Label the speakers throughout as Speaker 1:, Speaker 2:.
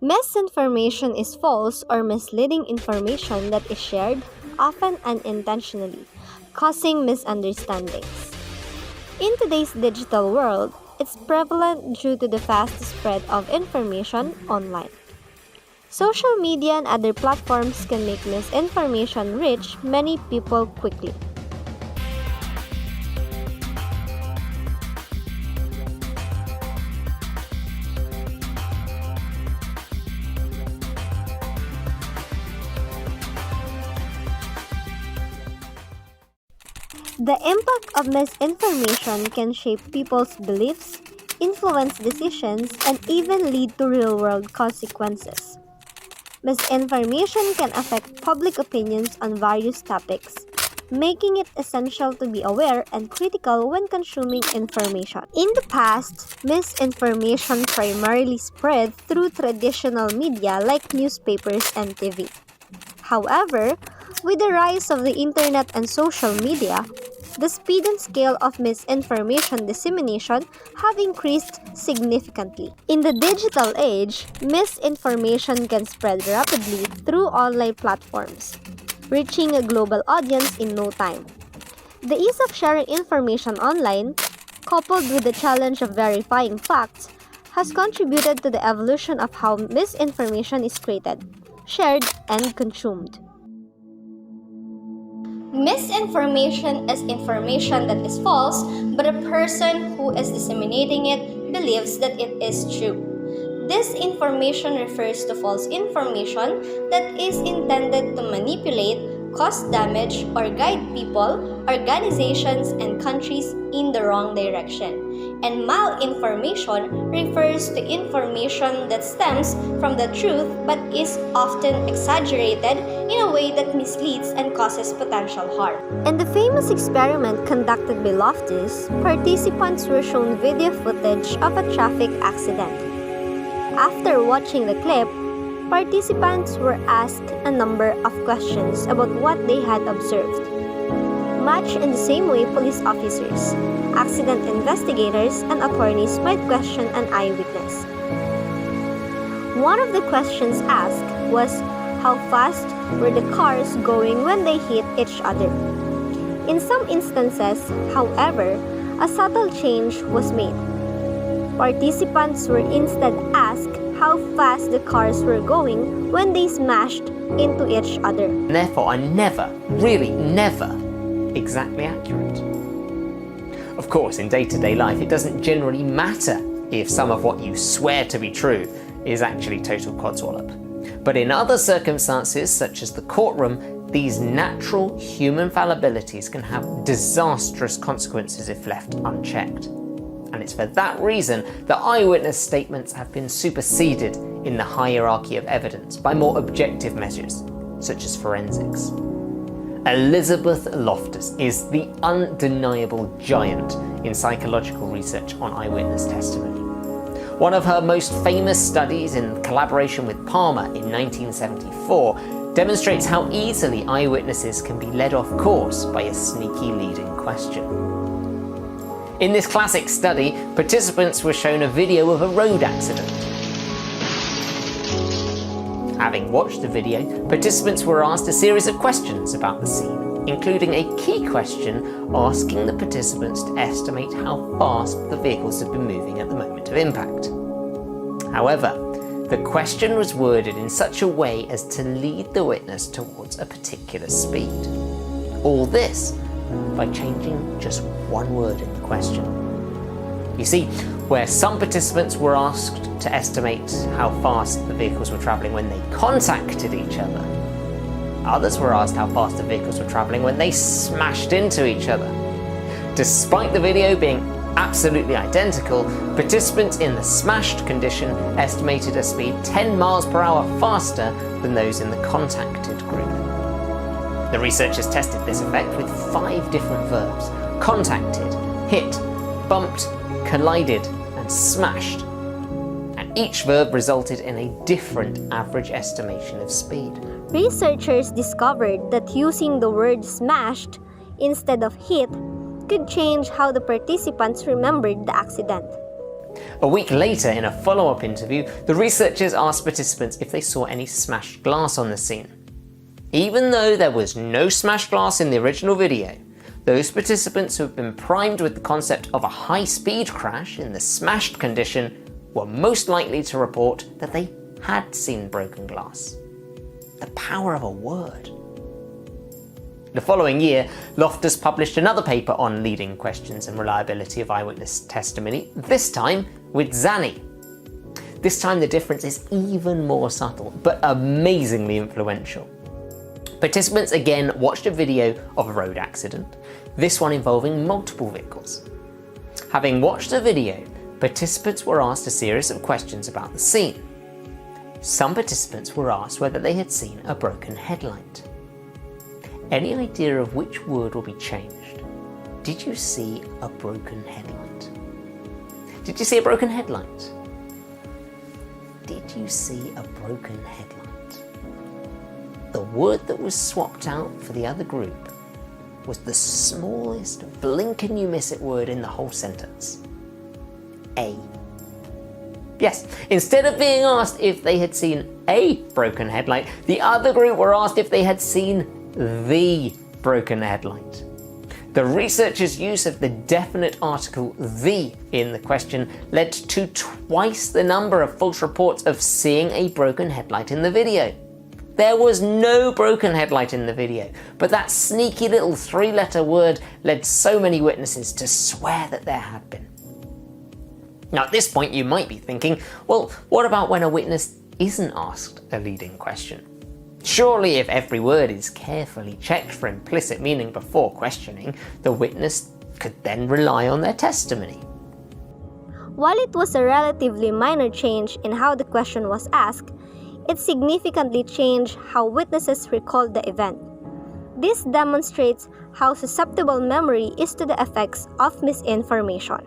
Speaker 1: Misinformation is false or misleading information that is shared, often unintentionally, causing misunderstandings. In today's digital world, it's prevalent due to the fast spread of information online. Social media and other platforms can make misinformation reach many people quickly. The impact of misinformation can shape people's beliefs, influence decisions, and even lead to real-world consequences. Misinformation can affect public opinions on various topics, making it essential to be aware and critical when consuming information. In the past, misinformation primarily spread through traditional media like newspapers and TV. However, with the rise of the internet and social media, the speed and scale of misinformation dissemination have increased significantly. In the digital age, misinformation can spread rapidly through online platforms, reaching a global audience in no time. The ease of sharing information online, coupled with the challenge of verifying facts, has contributed to the evolution of how misinformation is created, shared, and consumed. Misinformation is information that is false, but a person who is disseminating it believes that it is true. This information refers to false information that is intended to manipulate, cause damage, or guide people, organizations, and countries in the wrong direction. And malinformation refers to information that stems from the truth but is often exaggerated in a way that misleads and causes potential harm. In the famous experiment conducted by Loftus, participants were shown video footage of a traffic accident. After watching the clip, participants were asked a number of questions about what they had observed. Much in the same way police officers, accident investigators, and attorneys might question an eyewitness. One of the questions asked was how fast were the cars going when they hit each other. In some instances, however, a subtle change was made. Participants were instead asked how fast the cars were going when they smashed into each other.
Speaker 2: Therefore, are never, really never, exactly accurate. Of course, in day-to-day life, it doesn't generally matter if some of what you swear to be true is actually total codswallop. But in other circumstances, such as the courtroom, these natural human fallibilities can have disastrous consequences if left unchecked. And it's for that reason that eyewitness statements have been superseded in the hierarchy of evidence by more objective measures, such as forensics. Elizabeth Loftus is the undeniable giant in psychological research on eyewitness testimony. One of her most famous studies, in collaboration with Palmer in 1974, demonstrates how easily eyewitnesses can be led off course by a sneaky leading question. In this classic study, participants were shown a video of a road accident. Having watched the video, participants were asked a series of questions about the scene, including a key question asking the participants to estimate how fast the vehicles had been moving at the moment of impact. However, the question was worded in such a way as to lead the witness towards a particular speed. All this by changing just one word in the question. You see, where some participants were asked to estimate how fast the vehicles were travelling when they contacted each other, others were asked how fast the vehicles were travelling when they smashed into each other. Despite the video being absolutely identical, participants in the smashed condition estimated a speed 10 miles per hour faster than those in the contacted group. The researchers tested this effect with 5 different verbs: contacted, hit, bumped, collided, and smashed. And each verb resulted in a different average estimation of speed.
Speaker 1: Researchers discovered that using the word smashed instead of hit could change how the participants remembered the accident.
Speaker 2: A week later, in a follow-up interview, the researchers asked participants if they saw any smashed glass on the scene. Even though there was no smashed glass in the original video, those participants who have been primed with the concept of a high-speed crash in the smashed condition were most likely to report that they had seen broken glass. The power of a word. The following year, Loftus published another paper on leading questions and reliability of eyewitness testimony, this time with Zanni. This time the difference is even more subtle, but amazingly influential. Participants again watched a video of a road accident, this one involving multiple vehicles. Having watched the video, participants were asked a series of questions about the scene. Some participants were asked whether they had seen a broken headlight. Any idea of which word will be changed? Did you see a broken headlight? Did you see a broken headlight? Did you see a broken headlight? The word that was swapped out for the other group was the smallest blink and you miss it word in the whole sentence. A. Yes, instead of being asked if they had seen a broken headlight, the other group were asked if they had seen the broken headlight. The researchers' use of the definite article the in the question led to twice the number of false reports of seeing a broken headlight in the video. There was no broken headlight in the video, but that sneaky little 3-letter word led so many witnesses to swear that there had been. Now at this point you might be thinking, well, what about when a witness isn't asked a leading question? Surely if every word is carefully checked for implicit meaning before questioning, the witness could then rely on their testimony.
Speaker 1: While it was a relatively minor change in how the question was asked, it significantly changed how witnesses recalled the event. This demonstrates how susceptible memory is to the effects of misinformation.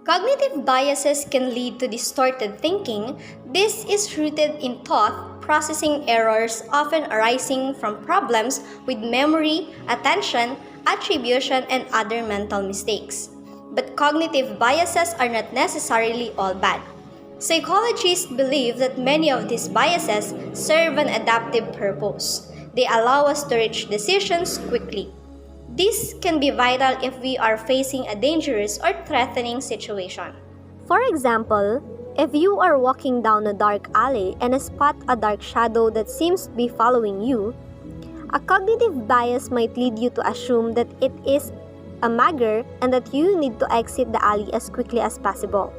Speaker 1: Cognitive biases can lead to distorted thinking. This is rooted in thought processing errors often arising from problems with memory, attention, attribution, and other mental mistakes. But cognitive biases are not necessarily all bad. Psychologists believe that many of these biases serve an adaptive purpose. They allow us to reach decisions quickly. This can be vital if we are facing a dangerous or threatening situation. For example, if you are walking down a dark alley and spot a dark shadow that seems to be following you, a cognitive bias might lead you to assume that it is a magger and that you need to exit the alley as quickly as possible.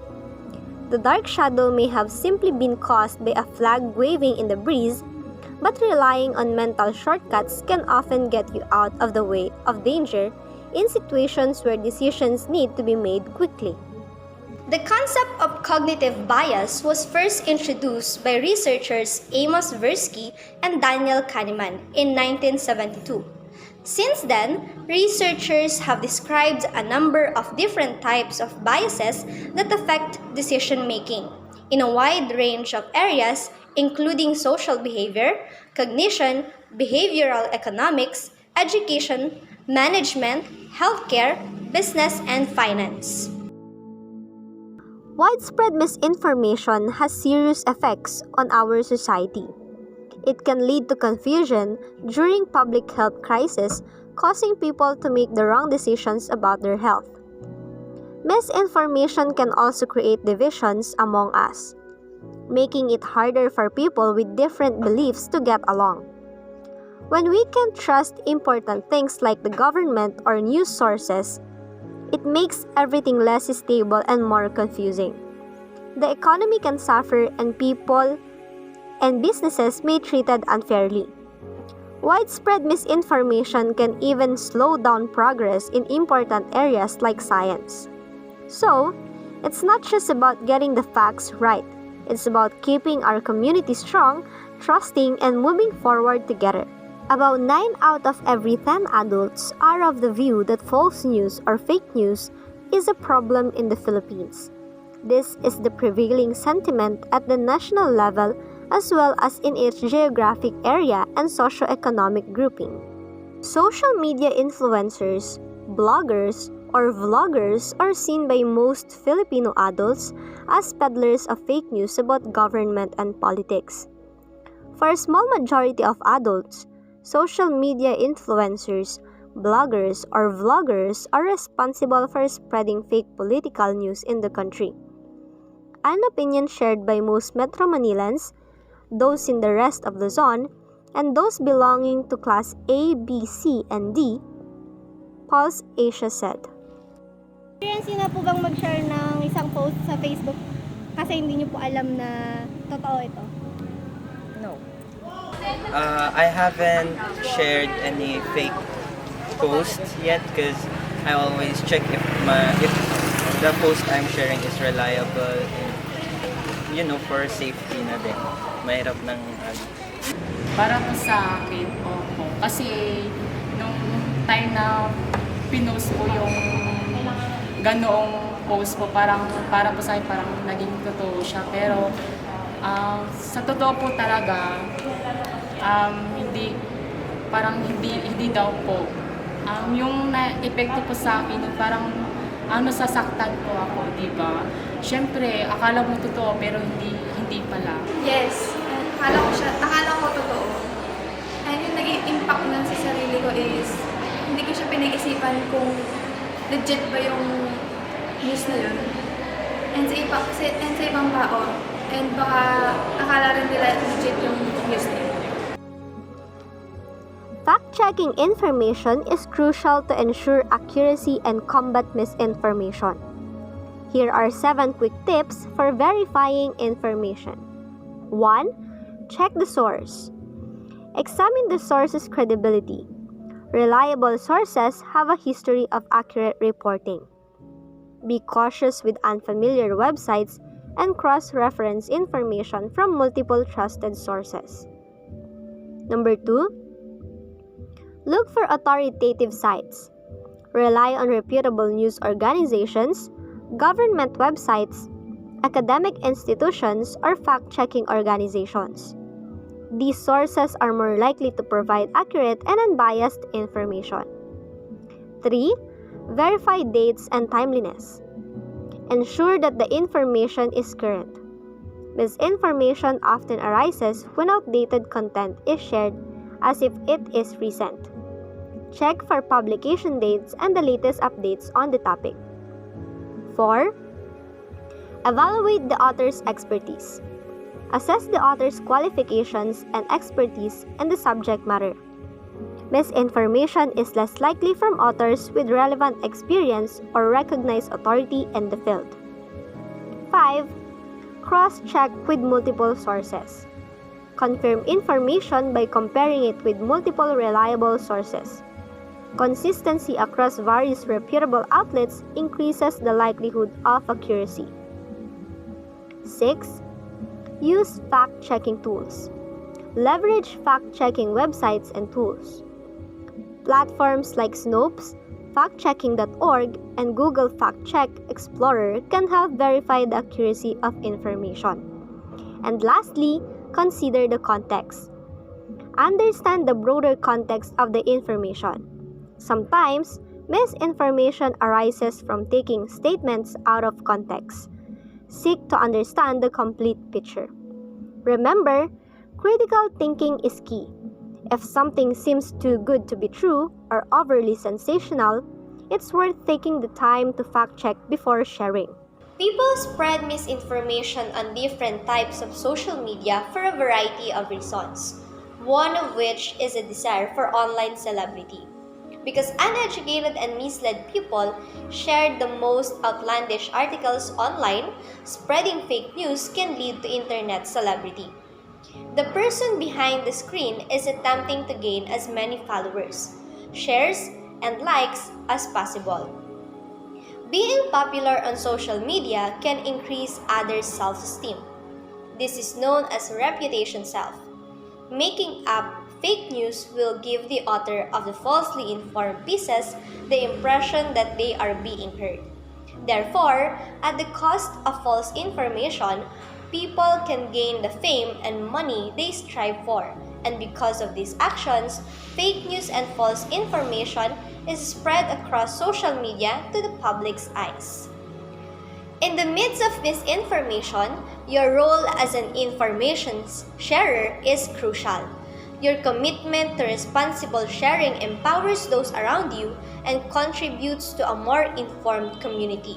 Speaker 1: The dark shadow may have simply been caused by a flag waving in the breeze, but relying on mental shortcuts can often get you out of the way of danger in situations where decisions need to be made quickly. The concept of cognitive bias was first introduced by researchers Amos Tversky and Daniel Kahneman in 1972. Since then, researchers have described a number of different types of biases that affect decision-making in a wide range of areas, including social behavior, cognition, behavioral economics, education, management, healthcare, business, and finance. Widespread misinformation has serious effects on our society. It can lead to confusion during public health crises, causing people to make the wrong decisions about their health. Misinformation can also create divisions among us, making it harder for people with different beliefs to get along. When we can't trust important things like the government or news sources, it makes everything less stable and more confusing. The economy can suffer and people and businesses may be treated unfairly. Widespread misinformation can even slow down progress in important areas like science. So, it's not just about getting the facts right. It's about keeping our community strong, trusting, and moving forward together. About 9 out of every 10 adults are of the view that false news or fake news is a problem in the Philippines. This is the prevailing sentiment at the national level as well as in its geographic area and socio-economic grouping. Social media influencers, bloggers, or vloggers are seen by most Filipino adults as peddlers of fake news about government and politics. For a small majority of adults, social media influencers, bloggers, or vloggers are responsible for spreading fake political news in the country. An opinion shared by most Metro Manilans, those in the rest of Luzon, and those belonging to class A, B, C, and D, Pulse Asia said.
Speaker 3: Experience niyo na po bang mag-share ng isang post sa Facebook kasi hindi niyo po alam na totoo ito?
Speaker 4: No. I haven't shared any fake post yet because I always check if the post I'm sharing is reliable and for safety na din. Mahirap ng
Speaker 5: Para po sa akin, opo. Kasi nung time na pinost ko yung ganoong post po, para po sa akin, parang naging totoo siya. Pero sa totoo po talaga, hindi daw po. Yung na-epekto po sa akin, parang sasaktan po ako, di ba? Siyempre, akala mo totoo pero hindi pala.
Speaker 6: Yes, akala ko totoo. And yung naging impact nun sa sarili ko is, hindi ko siya pinag-isipan kung legit ba yung news na yun. And sa ibang tao, and baka akala rin nila legit yung news na yun.
Speaker 1: Fact-checking information is crucial to ensure accuracy and combat misinformation. Here are 7 quick tips for verifying information. 1. Check the source. Examine the source's credibility. Reliable sources have a history of accurate reporting. Be cautious with unfamiliar websites and cross-reference information from multiple trusted sources. Number 2. Look for authoritative sites. Rely on reputable news organizations, government websites, academic institutions, or fact-checking organizations. These sources are more likely to provide accurate and unbiased information. 3. Verify dates and timeliness. Ensure that the information is current. Misinformation often arises when outdated content is shared as if it is recent. Check for publication dates and the latest updates on the topic. 4. Evaluate the author's expertise. Assess the author's qualifications and expertise in the subject matter. Misinformation is less likely from authors with relevant experience or recognized authority in the field. 5. Cross-check with multiple sources. Confirm information by comparing it with multiple reliable sources. Consistency across various reputable outlets increases the likelihood of accuracy. 6. Use fact-checking tools. Leverage fact-checking websites and tools. Platforms like Snopes, factchecking.org, and Google Fact Check Explorer can help verify the accuracy of information. And lastly, consider the context. Understand the broader context of the information. Sometimes, misinformation arises from taking statements out of context. Seek to understand the complete picture. Remember, critical thinking is key. If something seems too good to be true or overly sensational, it's worth taking the time to fact-check before sharing.
Speaker 7: People spread misinformation on different types of social media for a variety of reasons, one of which is a desire for online celebrity. Because uneducated and misled people share the most outlandish articles online, spreading fake news can lead to internet celebrity. The person behind the screen is attempting to gain as many followers, shares, and likes as possible. Being popular on social media can increase others' self-esteem. This is known as reputation self. Making up fake news will give the author of the falsely informed pieces the impression that they are being heard. Therefore, at the cost of false information, people can gain the fame and money they strive for. And because of these actions, fake news and false information is spread across social media to the public's eyes. In the midst of misinformation, your role as an information sharer is crucial. Your commitment to responsible sharing empowers those around you and contributes to a more informed community.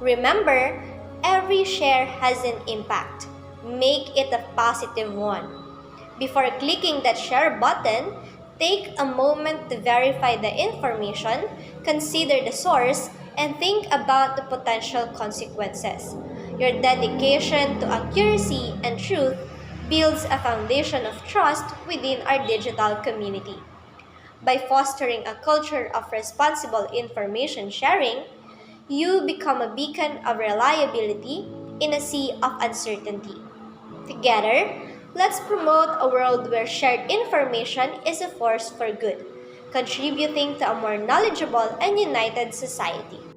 Speaker 7: Remember, every share has an impact. Make it a positive one. Before clicking that share button, take a moment to verify the information, consider the source, and think about the potential consequences. Your dedication to accuracy and truth builds a foundation of trust within our digital community. By fostering a culture of responsible information sharing, you become a beacon of reliability in a sea of uncertainty. Together, let's promote a world where shared information is a force for good, contributing to a more knowledgeable and united society.